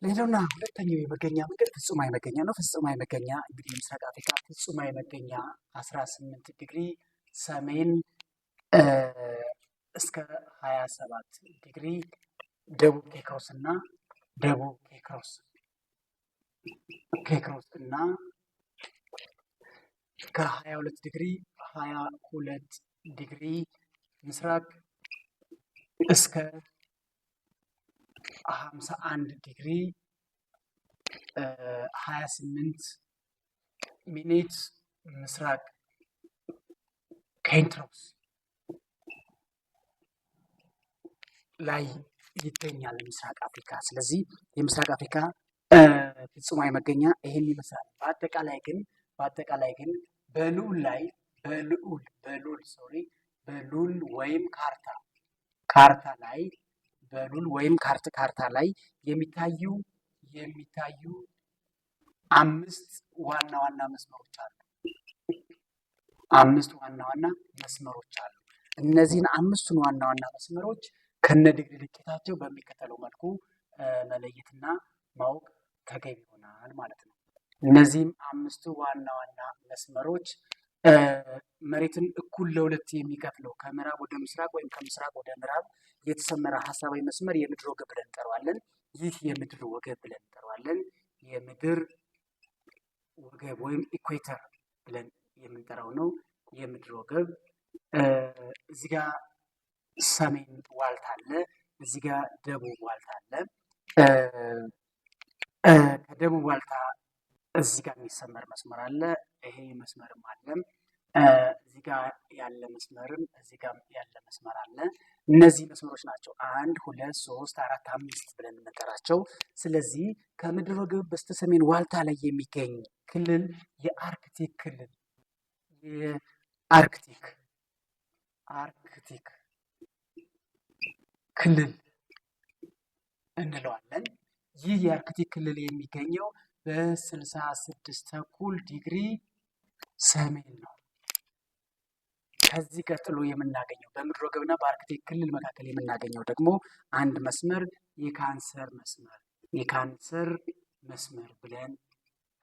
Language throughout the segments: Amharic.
ሌላውና ሁለተኛው የመገኛ መንገድ ፍጹማዊ መገኛ ነው። ፍጹማዊ መገኛ እንግዲህ የምስራቅ አፍሪካ ፍጹማዊ መገኛ 18 ዲግሪ ሰሜን እስከ 27 ዲግሪ ደቡብ ኬክሮስ እና ደቡብ ኬክሮስ እና ከ22 ዲግሪ 22 ዲግሪ ምስራቅ እስከ 51 ዲግሪ 28 ሚኒት ምስራቅ ኬንትሮስ ላይ ይገኛል ምስራቅ አፍሪካ። ስለዚህ የምስራቅ አፍሪካ ፍጹማዊ መገኛ ይሄን ይመስላል። በአጠቃላይ ግን በሉል ወይም ካርታ ላይ የሚታዩ አምስት ዋና ዋና መስመሮች አሉ። እነዚህን አምስቱን ዋና ዋና መስመሮች ከነ ዲግሪ ልኬታቸው በሚከተለው መልኩ መለየትና ማወቅ ተገቢ ይሆናል ማለት ነው። እነዚህም አምስቱ ዋና ዋና መስመሮች መሬትን እኩል ለሁለት የሚከፍለው ከምዕራብ ወደ ምስራቅ ወይም ከምስራቅ ወደ ምዕራብ የተሰመረ ሀሳባዊ መስመር የምድር ወገብ ብለን እንጠራዋለን። ይህ የምድር ወገብ ብለን እንጠራዋለን። የምድር ወገብ ወይም ኢኩዌተር ብለን የምንጠራው ነው። የምድር ወገብ እዚህ ጋር ሰሜን ዋልታ አለ፣ እዚህ ጋር ደቡብ ዋልታ አለ። ከደቡብ ዋልታ እዚህ ጋር የሚሰመር መስመር አለ። ይሄ መስመርም አለ። እዚህ ጋር ያለ መስመርም እዚህ ጋር ያለ መስመር አለ። እነዚህ መስመሮች ናቸው 1 2 3 4 5 ብለን የምንጠራቸው። ስለዚህ ከምድር ወገብ በስተሰሜን ዋልታ ላይ የሚገኝ ክልል የአርክቲክ ክልል እንለዋለን። ይህ የአርክቲክ ክልል የሚገኘው በ66 ዲግሪ ሰሜን ነው። ከዚህ ቀጥሎ የምናገኘው በምድር ወገብና በአርክቲክ ክልል መካከል የምናገኘው ደግሞ አንድ መስመር የካንሰር መስመር ብለን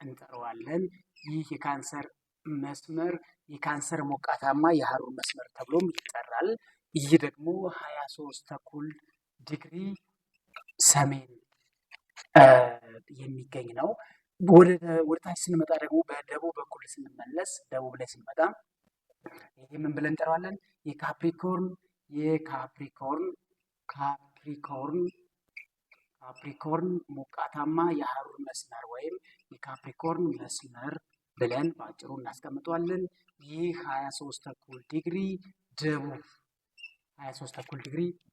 እንጠራዋለን። ይህ የካንሰር መስመር የካንሰር ሞቃታማ የሀሩር መስመር ተብሎም ይጠራል። ይህ ደግሞ 23 ዲግሪ ሰሜን የሚገኝ ነው። ወደ ታች ስንመጣ ደግሞ በደቡብ በኩል ስንመለስ ደቡብ ላይ ስንመጣ ይህ ምን ብለን እንጠራዋለን? ካፕሪኮርን ሞቃታማ የሀሩር መስመር ወይም የካፕሪኮርን መስመር ብለን በአጭሩ እናስቀምጠዋለን። ይህ 23 ዲግሪ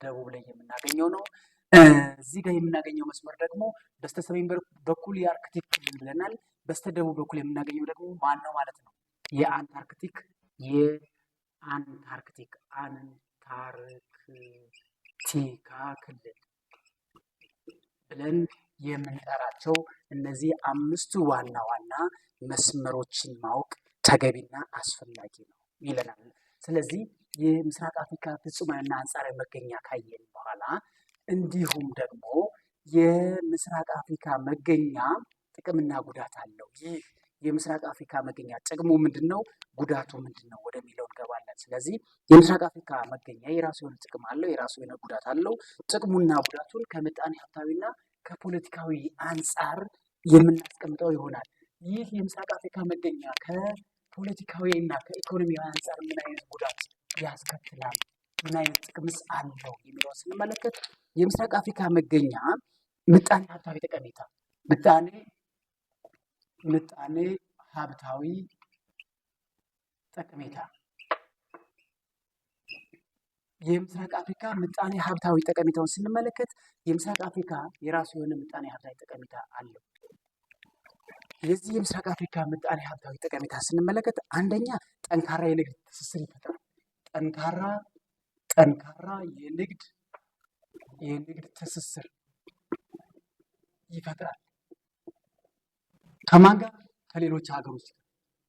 ደቡብ ላይ የምናገኘው ነው። እዚህ ጋር የምናገኘው መስመር ደግሞ በስተሰሜን በኩል የአርክቲክ ክልል ብለናል። በስተደቡብ በኩል የምናገኘው ደግሞ ማን ነው ማለት ነው? የአንታርክቲካ ክልል ብለን የምንጠራቸው እነዚህ አምስቱ ዋና ዋና መስመሮችን ማወቅ ተገቢና አስፈላጊ ነው ይለናል። ስለዚህ የምስራቅ አፍሪካ ፍጹማዊና አንጻራዊ መገኛ ካየን በኋላ እንዲሁም ደግሞ የምስራቅ አፍሪካ መገኛ ጥቅምና ጉዳት አለው። ይህ የምስራቅ አፍሪካ መገኛ ጥቅሙ ምንድነው? ጉዳቱ ምንድነው? ወደሚለው እንገባለን። ስለዚህ የምስራቅ አፍሪካ መገኛ የራሱ የሆነ ጥቅም አለው፣ የራሱ የሆነ ጉዳት አለው። ጥቅሙና ጉዳቱን ከምጣኔ ሀብታዊና ከፖለቲካዊ አንጻር የምናስቀምጠው ይሆናል። ይህ የምስራቅ አፍሪካ መገኛ ከፖለቲካዊ እና ከኢኮኖሚያዊ አንጻር ምን አይነት ጉዳት ያስከትላል፣ ምን አይነት ጥቅምስ አለው የሚለው ስንመለከት የምስራቅ አፍሪካ መገኛ ምጣኔ ሀብታዊ ጠቀሜታ የምስራቅ አፍሪካ ምጣኔ ሀብታዊ ጠቀሜታውን ስንመለከት የምስራቅ አፍሪካ የራሱ የሆነ ምጣኔ ሀብታዊ ጠቀሜታ አለው። የዚህ የምስራቅ አፍሪካ ምጣኔ ሀብታዊ ጠቀሜታ ስንመለከት አንደኛ ጠንካራ የንግድ ትስስር ይፈጥራል። ጠንካራ የንግድ ትስስር ይፈጥራል። ከማን ጋር? ከሌሎች ሀገሮች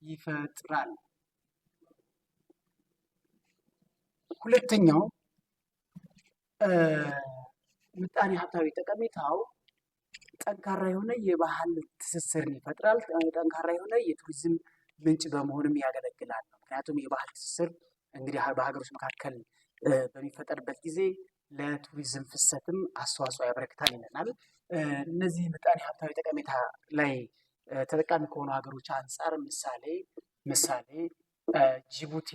ይፈጥራል። ሁለተኛው ምጣኔ ሀብታዊ ጠቀሜታው ጠንካራ የሆነ የባህል ትስስርን ይፈጥራል። ጠንካራ የሆነ የቱሪዝም ምንጭ በመሆንም ያገለግላል። ምክንያቱም የባህል ትስስር እንግዲህ በሀገሮች መካከል በሚፈጠርበት ጊዜ ለቱሪዝም ፍሰትም አስተዋጽኦ ያበረክታል ይለናል። እነዚህ ምጣኔ ሀብታዊ ጠቀሜታ ላይ ተጠቃሚ ከሆኑ ሀገሮች አንጻር ምሳሌ ጅቡቲ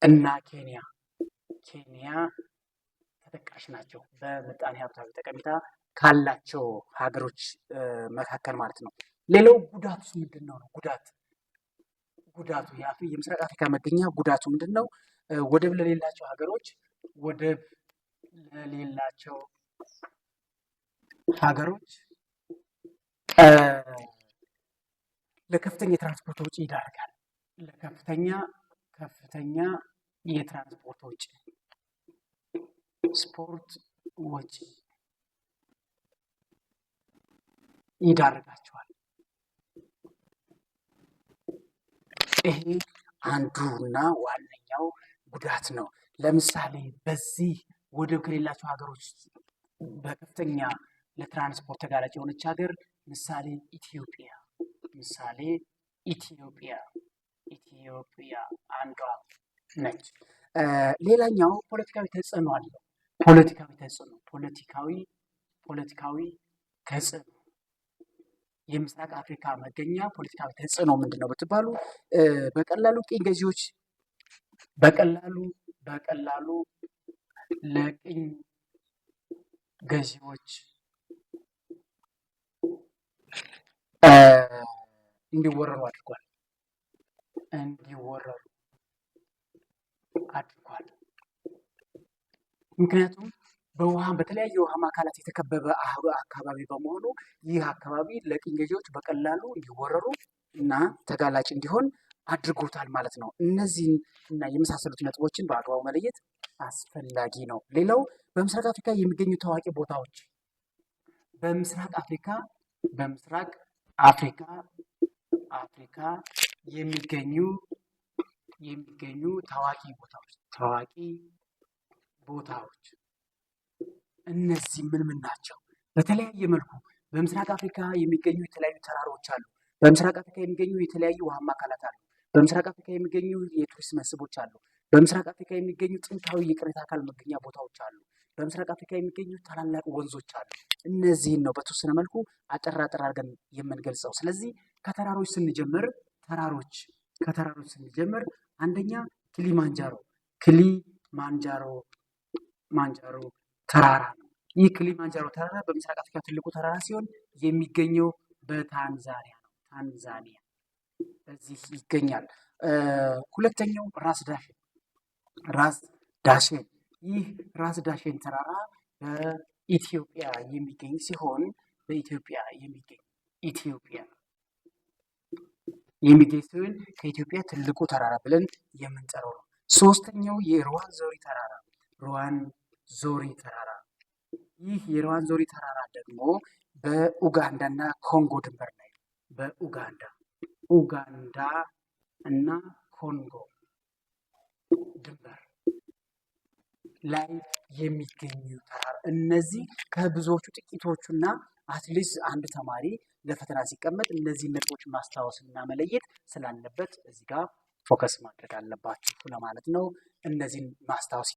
እና ኬንያ ተጠቃሽ ናቸው፣ በምጣኔ ሀብታዊ ጠቀሜታ ካላቸው ሀገሮች መካከል ማለት ነው። ሌላው ጉዳቱ ምንድን ነው? ጉዳቱ የምስራቅ አፍሪካ መገኛ ጉዳቱ ምንድን ነው? ወደብ ለሌላቸው ሀገሮች ለከፍተኛ የትራንስፖርት ወጪ ይዳርጋል። ለከፍተኛ የትራንስፖርት ወጪ ይዳርጋቸዋል። ይሄ አንዱና ዋነኛው ጉዳት ነው። ለምሳሌ በዚህ ወደብ ከሌላቸው ሀገሮች በከፍተኛ ለትራንስፖርት ተጋላጭ የሆነች ሀገር ምሳሌ ኢትዮጵያ አንዷ ነች። ሌላኛው ፖለቲካዊ ተጽዕኖ አለው። ፖለቲካዊ ተጽዕኖ የምስራቅ አፍሪካ መገኛ ፖለቲካዊ ተጽዕኖ ምንድን ነው ብትባሉ በቀላሉ ቅኝ ገዢዎች ለቅኝ ገዢዎች እንዲወረሩ አድርጓል። ምክንያቱም በተለያዩ የውሃማ አካላት የተከበበ አካባቢ በመሆኑ ይህ አካባቢ ለቅኝ ገዢዎች በቀላሉ እንዲወረሩ እና ተጋላጭ እንዲሆን አድርጎታል ማለት ነው። እነዚህን እና የመሳሰሉት ነጥቦችን በአግባቡ መለየት አስፈላጊ ነው። ሌላው በምስራቅ አፍሪካ የሚገኙ ታዋቂ ቦታዎች በምስራቅ አፍሪካ የሚገኙ ታዋቂ ቦታዎች እነዚህ ምን ናቸው? በተለያየ መልኩ በምስራቅ አፍሪካ የሚገኙ የተለያዩ ተራሮች አሉ። በምስራቅ አፍሪካ የሚገኙ የተለያዩ ውሃማ አካላት አሉ። በምስራቅ አፍሪካ የሚገኙ የቱሪስት መስህቦች አሉ። በምስራቅ አፍሪካ የሚገኙ ጥንታዊ የቅሪተ አካል መገኛ ቦታዎች አሉ። በምስራቅ አፍሪካ የሚገኙ ታላላቅ ወንዞች አሉ። እነዚህን ነው በተወሰነ መልኩ አጠር አድርገን የምንገልጸው። ስለዚህ ከተራሮች ስንጀምር አንደኛ ማንጃሮ ተራራ ነው። ይህ ኪሊማንጃሮ ተራራ በምስራቅ አፍሪካ ትልቁ ተራራ ሲሆን የሚገኘው በታንዛኒያ ነው። በዚህ ይገኛል። ሁለተኛው ራስ ዳሸን። ይህ ራስ ዳሸን ተራራ በኢትዮጵያ የሚገኝ ሲሆን ከኢትዮጵያ ትልቁ ተራራ ብለን የምንጠራው ነው። ሶስተኛው የሩዋንዞሪ ተራራ። ይህ የሩዋንዞሪ ተራራ ደግሞ በኡጋንዳ እና ኮንጎ ድንበር ላይ ኡጋንዳ እና ኮንጎ ድንበር ላይ የሚገኙ ተራራ። እነዚህ ከብዙዎቹ ጥቂቶቹና አትሊስት አንድ ተማሪ ለፈተና ሲቀመጥ እነዚህ ነጥቦች ማስታወስና መለየት ስላለበት እዚህ ጋር ፎከስ ማድረግ አለባችሁ ለማለት ነው። እነዚህን ማስታወስ